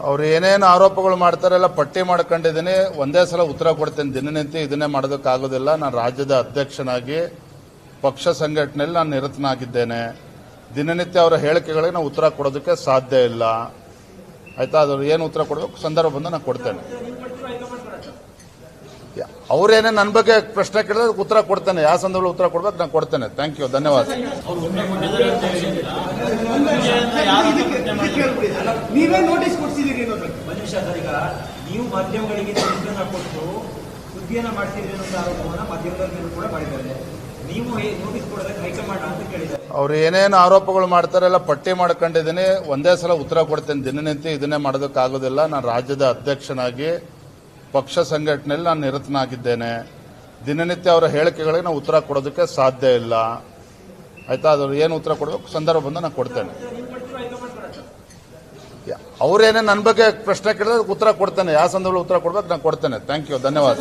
ಅವ್ರು ಏನೇನು ಆರೋಪಗಳು ಮಾಡ್ತಾರೆ ಎಲ್ಲ ಪಟ್ಟಿ ಮಾಡ್ಕೊಂಡಿದ್ದೀನಿ. ಒಂದೇ ಸಲ ಉತ್ತರ ಕೊಡ್ತೇನೆ. ದಿನನಿತ್ಯ ಇದನ್ನೇ ಮಾಡೋದಕ್ಕಾಗೋದಿಲ್ಲ. ನಾನು ರಾಜ್ಯದ ಅಧ್ಯಕ್ಷನಾಗಿ ಪಕ್ಷ ಸಂಘಟನೆಯಲ್ಲಿ ನಾನು ನಿರತನಾಗಿದ್ದೇನೆ. ದಿನನಿತ್ಯ ಅವರ ಹೇಳಿಕೆಗಳಿಗೆ ನಾವು ಉತ್ತರ ಕೊಡೋದಕ್ಕೆ ಸಾಧ್ಯ ಇಲ್ಲ. ಆಯ್ತಾ? ಅದ್ರ ಏನು ಉತ್ತರ ಕೊಡಬೇಕು ಸಂದರ್ಭ ಬಂದು ನಾನು ಕೊಡ್ತೇನೆ. ಅವರೇನೇ ನನ್ನ ಬಗ್ಗೆ ಪ್ರಶ್ನೆ ಕೇಳಿದ್ರೆ ಉತ್ತರ ಕೊಡ್ತೇನೆ. ಯಾವ ಸಂದರ್ಭದಲ್ಲಿ ಉತ್ತರ ಕೊಡ್ಬೇಕು ನಾನು ಕೊಡ್ತೇನೆ. ಥ್ಯಾಂಕ್ ಯು, ಧನ್ಯವಾದ. ನೀವೇ ನೋಟಿಸ್ ಕೊಡ್ತಿದ್ದೀರಿ. ನೀವು ಮಾಧ್ಯಮಗಳಿಗೆ ಕೊಟ್ಟು ಸುದ್ದಿಯನ್ನ ಮಾಡ್ತಿದ್ದೀರಿ ಅನ್ನೋ ಆರೋಪವನ್ನ ಮಾಧ್ಯಮದಲ್ಲಿ ಕೂಡ ಮಾಡಿದ್ದಾರೆ. ನೀವು ನೋಟಿಸ್ ಕೊಡೋದಕ್ಕೆ ಹೈಕಮಾಂಡ್ ಅಂತ ಕೇಳಿದ್ದಾರೆ. ಅವ್ರು ಏನೇನು ಆರೋಪಗಳು ಮಾಡ್ತಾರೆ ಎಲ್ಲ ಪಟ್ಟಿ ಮಾಡ್ಕೊಂಡಿದ್ದೀನಿ. ಒಂದೇ ಸಲ ಉತ್ತರ ಕೊಡ್ತೇನೆ. ದಿನನಿತ್ಯ ಇದನ್ನೇ ಮಾಡೋದಕ್ಕಾಗೋದಿಲ್ಲ. ನಾನು ರಾಜ್ಯದ ಅಧ್ಯಕ್ಷನಾಗಿ ಪಕ್ಷ ಸಂಘಟನೆಯಲ್ಲಿ ನಾನು ನಿರತನಾಗಿದ್ದೇನೆ. ದಿನನಿತ್ಯ ಅವರ ಹೇಳಿಕೆಗಳಿಗೆ ನಾವು ಉತ್ತರ ಕೊಡೋದಕ್ಕೆ ಸಾಧ್ಯ ಇಲ್ಲ. ಆಯ್ತಾ? ಅದ್ರ ಏನು ಉತ್ತರ ಕೊಡಬೇಕು ಸಂದರ್ಭ ಬಂದು ನಾನು ಕೊಡ್ತೇನೆ. ಅವರೇನೇ ನನ್ನ ಬಗ್ಗೆ ಪ್ರಶ್ನೆ ಕೇಳಿದ್ರೆ ಉತ್ತರ ಕೊಡ್ತೇನೆ. ಯಾವ ಸಂದರ್ಭದಲ್ಲಿ ಉತ್ತರ ಕೊಡ್ಬೇಕು ನಾನು ಕೊಡ್ತೇನೆ. ಥ್ಯಾಂಕ್ ಯು, ಧನ್ಯವಾದ.